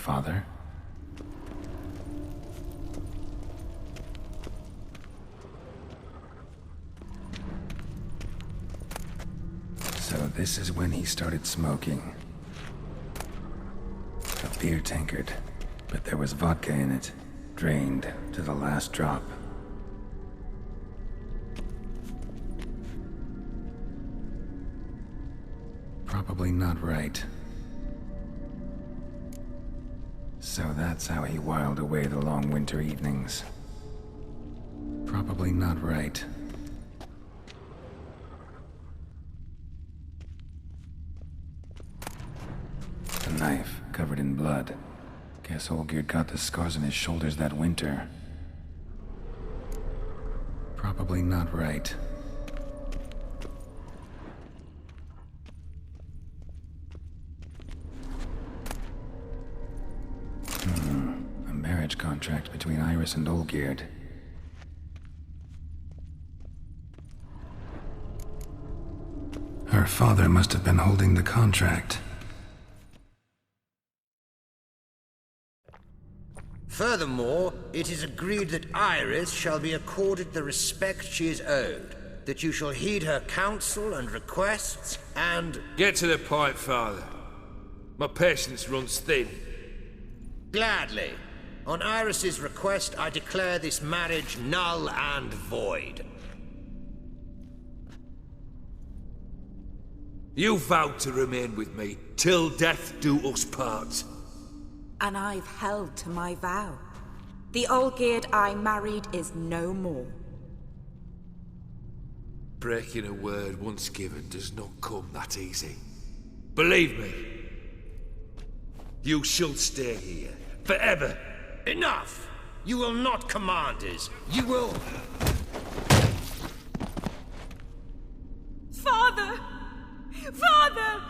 father? So this is when he started smoking. A beer tankard, but there was vodka in it, drained to the last drop. Probably not right. So that's how he whiled away the long winter evenings. Probably not right. The knife, covered in blood. Guess Olgierd got the scars on his shoulders that winter. Probably not right. A marriage contract between Iris and Olgierd. Her father must have been holding the contract. Furthermore, it is agreed that Iris shall be accorded the respect she is owed, that you shall heed her counsel and requests, and... Get to the point, Father. My patience runs thin. Gladly. On Iris's request, I declare this marriage null and void. You vowed to remain with me, till death do us part. And I've held to my vow. The Olgierd I married is no more. Breaking a word once given does not come that easy. Believe me. You shall stay here, forever. Enough! You will not command us. You will... Father! Father!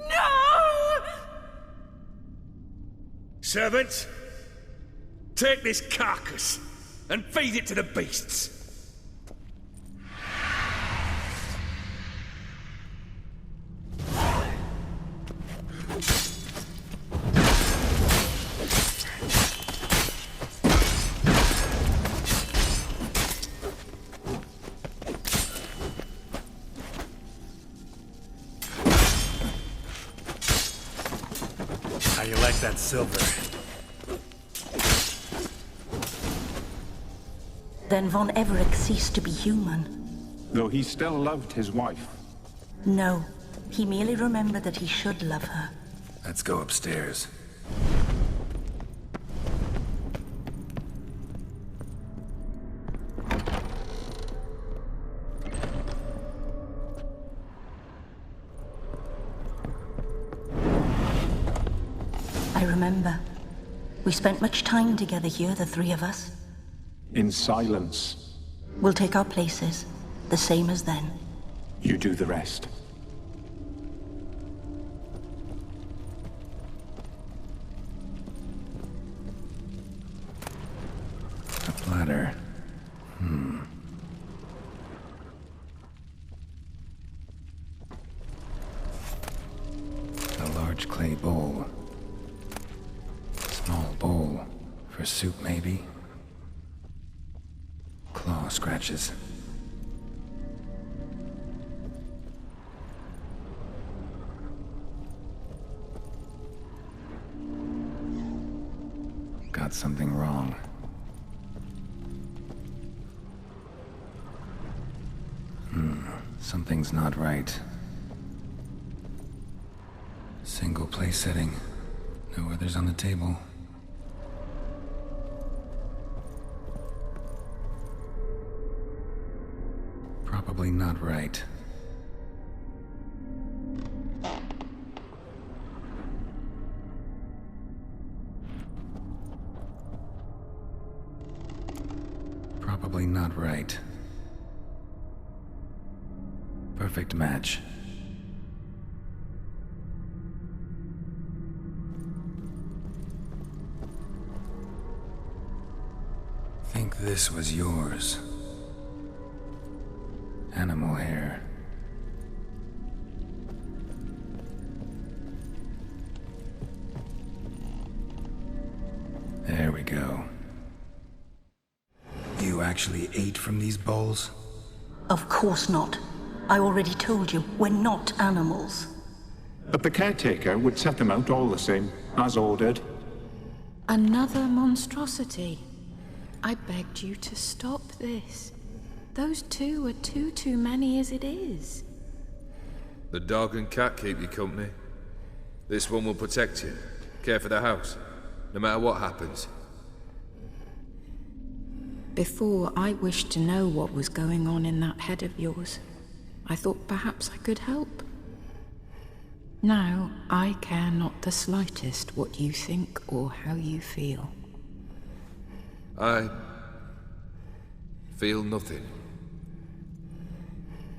No! Servants, take this carcass and feed it to the beasts. How you like that silver? Then von Everec ceased to be human. Though he still loved his wife. No, he merely remembered that he should love her. Let's go upstairs. I remember. We spent much time together here, the three of us. In silence. We'll take our places, the same as then. You do the rest. A platter. A large clay bowl. Small bowl. For soup, maybe? Claw scratches. Got something wrong. Something's not right. Single place setting. No others on the table. Probably not right. Probably not right. Perfect match. Think this was yours. Animal hair. actually ate from these bowls? Of course not. I already told you, we're not animals. But the caretaker would set them out all the same, as ordered. Another monstrosity. I begged you to stop this. Those two are too many as it is. The dog and cat keep you company. This one will protect you, care for the house, no matter what happens. Before, I wished to know what was going on in that head of yours. I thought perhaps I could help. Now, I care not the slightest what you think or how you feel. I feel nothing.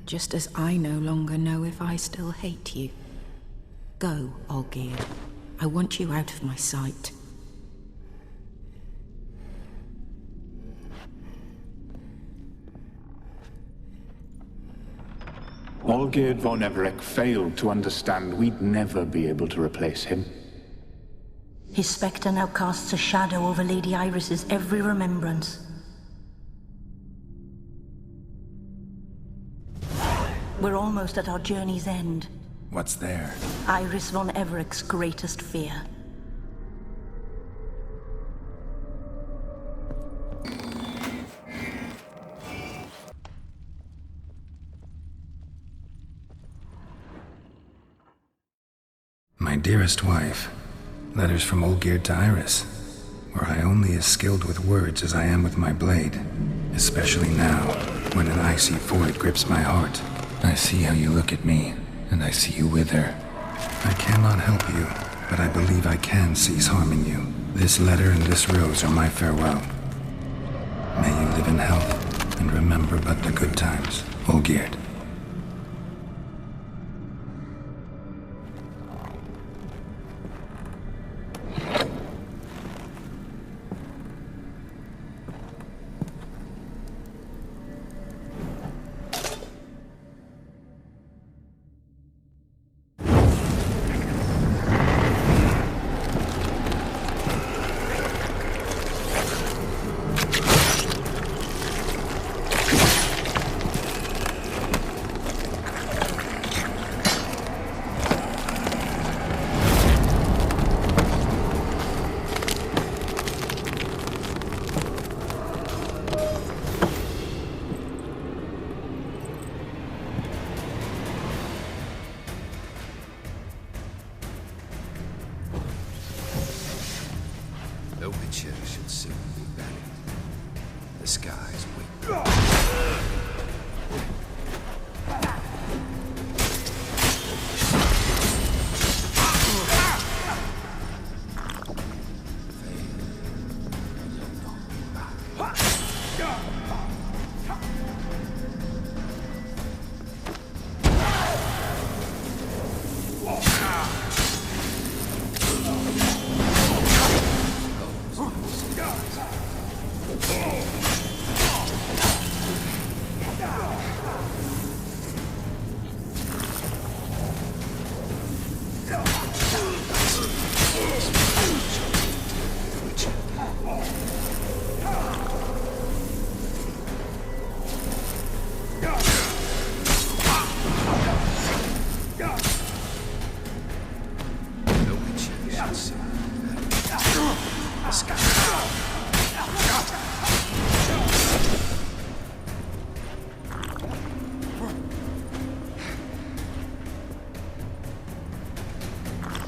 Just as I no longer know if I still hate you. Go, Olgierd. I want you out of my sight. Olgierd von Everec failed to understand we'd never be able to replace him. His spectre now casts a shadow over Lady Iris's every remembrance. We're almost at our journey's end. What's there? Iris von Everec's greatest fear. My dearest wife, letters from Olgierd to Iris. Were I only as skilled with words as I am with my blade, especially now, when an icy void grips my heart. I see how you look at me, and I see you with her. I cannot help you, but I believe I can cease harming you. This letter and this rose are my farewell. May you live in health, and remember but the good times, Olgierd. The Witcher should soon be buried. The skies wait.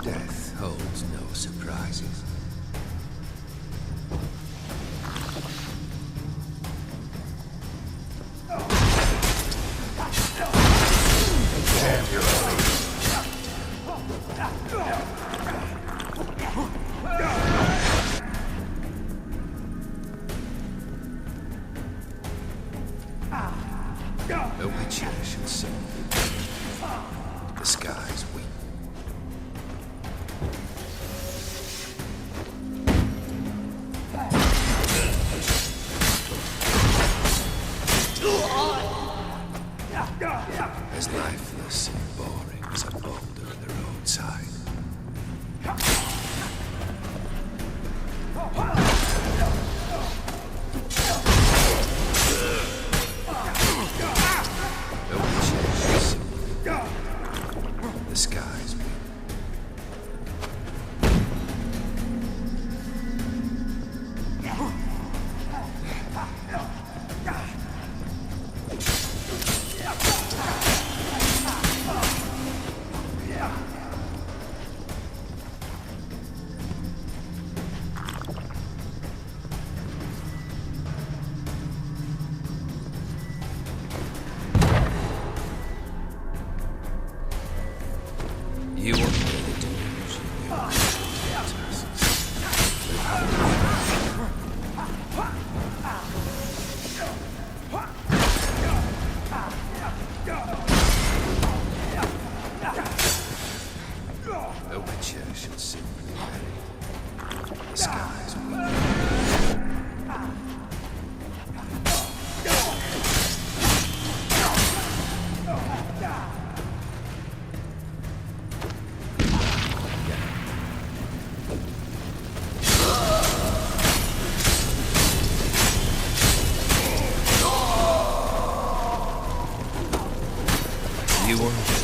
Death holds no surprises. Damn you. The Witcher should soon be buried. The skies weep. As lifeless and boring as a boulder in the roadside.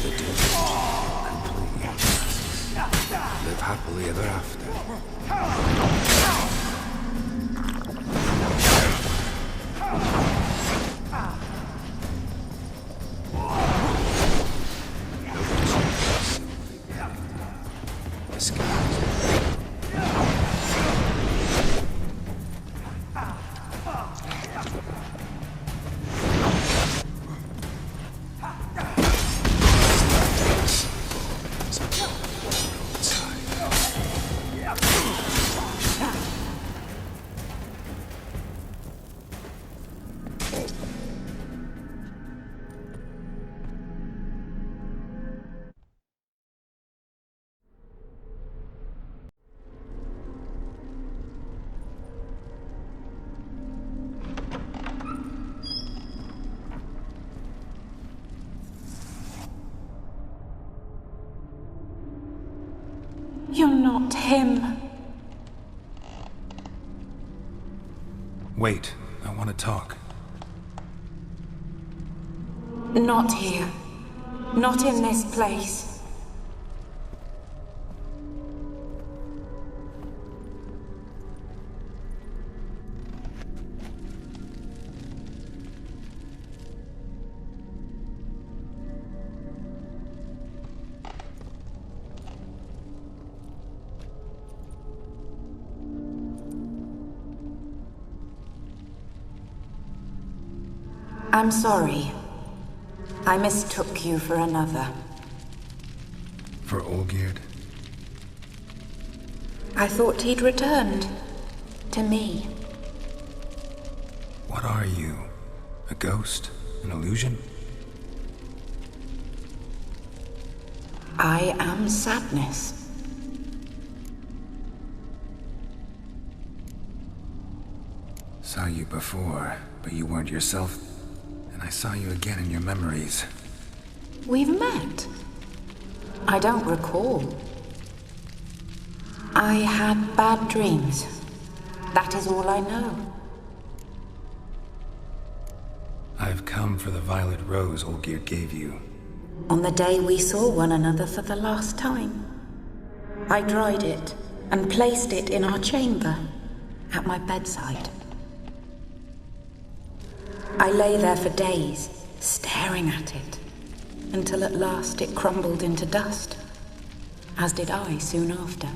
the duty complete. Live happily ever after. You're not him. Wait, I want to talk. Not here. Not in this place. I'm sorry. I mistook you for another. For Olgierd? I thought he'd returned. To me. What are you? A ghost? An illusion? I am sadness. Saw you before, but you weren't yourself. And I saw you again in your memories. We've met. I don't recall. I had bad dreams. That is all I know. I've come for the violet rose Olgierd gave you. On the day we saw one another for the last time, I dried it and placed it in our chamber, at my bedside. I lay there for days, staring at it, until at last it crumbled into dust, as did I soon after.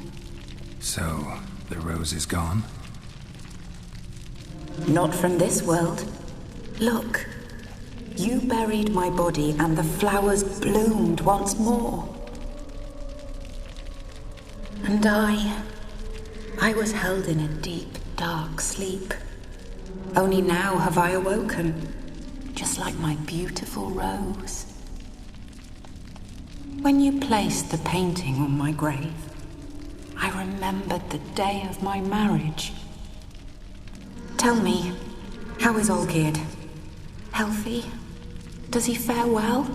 So, the rose is gone? Not from this world. Look, you buried my body and the flowers bloomed once more. And I was held in a deep, dark sleep. Only now have I awoken, just like my beautiful rose. When you placed the painting on my grave, I remembered the day of my marriage. Tell me, how is Olgierd? Healthy? Does he fare well?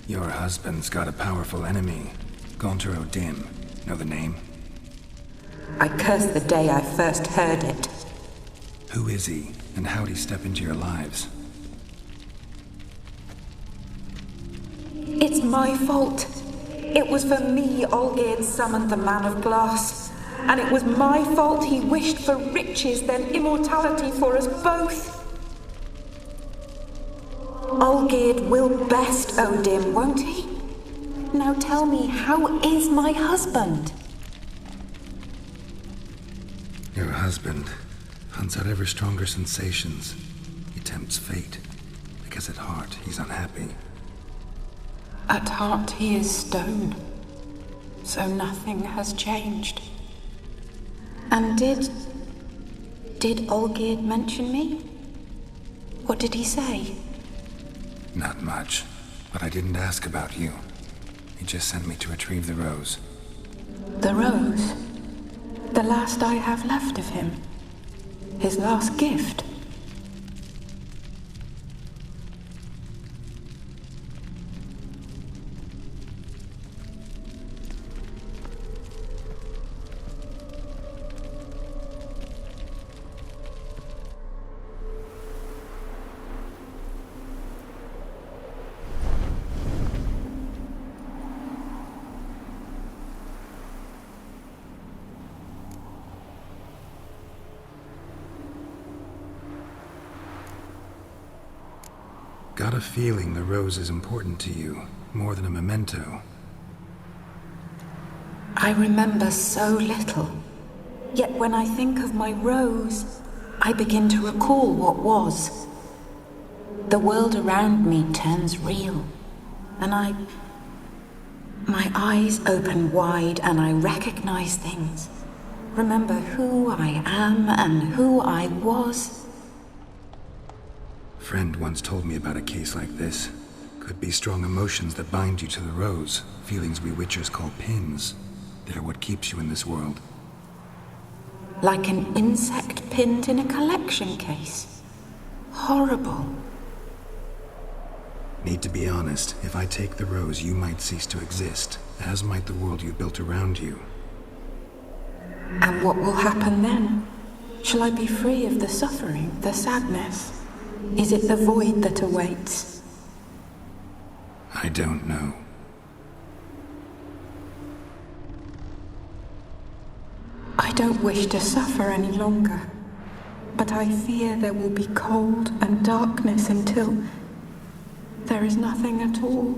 Your husband's got a powerful enemy. Gaunter O'Dim. Know the name? I curse the day I first heard it. Who is he, and how'd he step into your lives? It's my fault. It was for me Olgierd summoned the Man of Glass. And it was my fault he wished for riches, then immortality for us both. Olgierd will best O'Dim, won't he? Now tell me, how is my husband? Your husband hunts out ever stronger sensations. He tempts fate, because at heart he's unhappy. At heart he is stone, so nothing has changed. And did Olgierd mention me? What did he say? Not much, but I didn't ask about you. He just sent me to retrieve the rose. The rose? The last I have left of him? His last gift? got a feeling the rose is important to you, more than a memento. I remember so little. Yet when I think of my rose, I begin to recall what was. The world around me turns real, and my eyes open wide and I recognize things. Remember who I am and who I was. A friend once told me about a case like this. Could be strong emotions that bind you to the rose, feelings we witchers call pins. They're what keeps you in this world. Like an insect pinned in a collection case. Horrible. Need to be honest, if I take the rose, you might cease to exist, as might the world you built around you. And what will happen then? Shall I be free of the suffering, the sadness? Is it the void that awaits? I don't know. I don't wish to suffer any longer, but I fear there will be cold and darkness until there is nothing at all.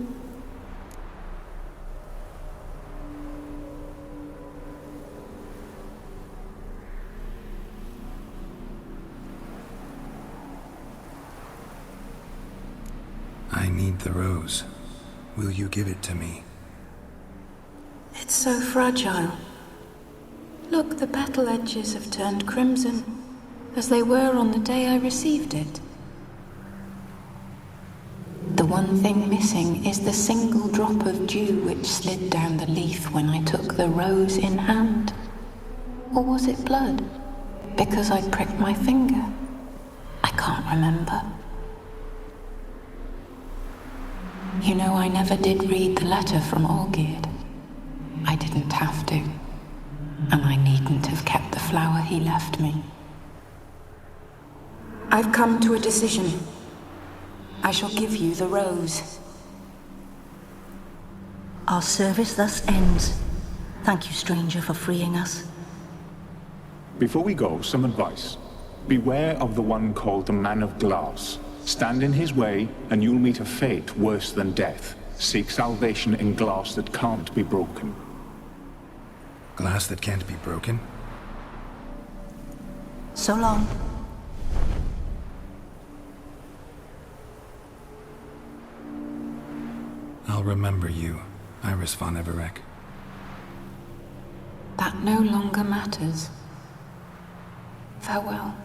I need the rose. Will you give it to me? It's so fragile. Look, the petal edges have turned crimson, as they were on the day I received it. The one thing missing is the single drop of dew which slid down the leaf when I took the rose in hand. Or was it blood? Because I pricked my finger? I can't remember. You know, I never did read the letter from Olgierd. I didn't have to. And I needn't have kept the flower he left me. I've come to a decision. I shall give you the rose. Our service thus ends. Thank you, stranger, for freeing us. Before we go, some advice. Beware of the one called the Man of Glass. Stand in his way, and you'll meet a fate worse than death. Seek salvation in glass that can't be broken. Glass that can't be broken? So long. I'll remember you, Iris von Everec. That no longer matters. Farewell.